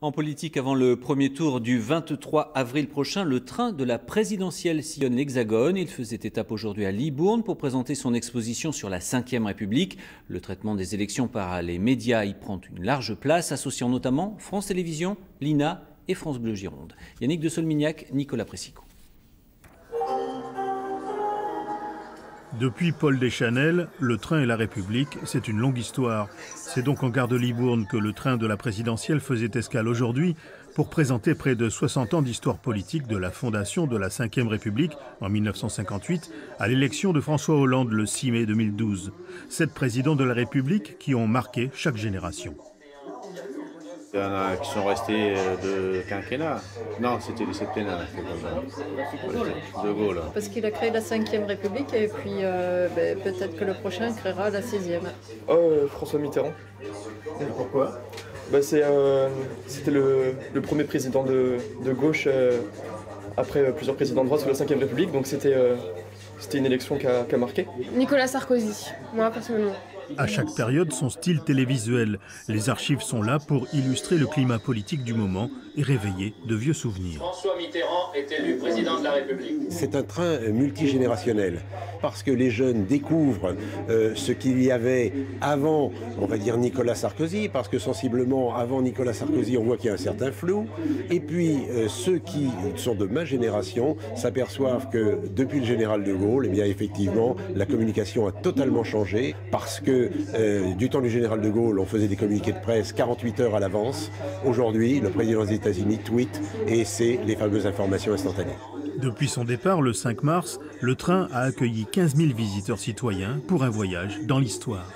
En politique, avant le premier tour du 23 avril prochain, le train de la présidentielle sillonne l'Hexagone. Il faisait étape aujourd'hui à Libourne pour présenter son exposition sur la Ve République. Le traitement des élections par les médias y prend une large place, associant notamment France Télévisions, l'INA et France Bleu Gironde. Yannick de Solmignac, Nicolas Pressicot. Depuis Paul Deschanel, le train et la République, c'est une longue histoire. C'est donc en gare de Libourne que le train de la présidentielle faisait escale aujourd'hui pour présenter près de 60 ans d'histoire politique de la fondation de la Ve République en 1958 à l'élection de François Hollande le 6 mai 2012. 7 présidents de la République qui ont marqué chaque génération. Il y en a qui sont restés de quinquennat. Non, c'était du septennat. De Gaulle. Parce qu'il a créé la Ve République et puis peut-être que le prochain créera la 6e. François Mitterrand. Et pourquoi? C'était le premier président de gauche après plusieurs présidents de droite sous la Ve République, donc c'était une élection qui a marqué. Nicolas Sarkozy, moi personnellement. À chaque période, son style télévisuel. Les archives sont là pour illustrer le climat politique du moment et réveiller de vieux souvenirs. François Mitterrand est élu président de la République. C'est un train multigénérationnel parce que les jeunes découvrent ce qu'il y avait avant, on va dire, Nicolas Sarkozy, parce que sensiblement, avant Nicolas Sarkozy, on voit qu'il y a un certain flou. Et puis, ceux qui sont de ma génération s'aperçoivent que depuis le général de Gaulle, eh bien, effectivement, la communication a totalement changé parce que du temps du général de Gaulle, on faisait des communiqués de presse 48 heures à l'avance. Aujourd'hui, le président des États-Unis tweet et c'est les fameuses informations instantanées. Depuis son départ le 5 mars, le train a accueilli 15 000 visiteurs citoyens pour un voyage dans l'histoire.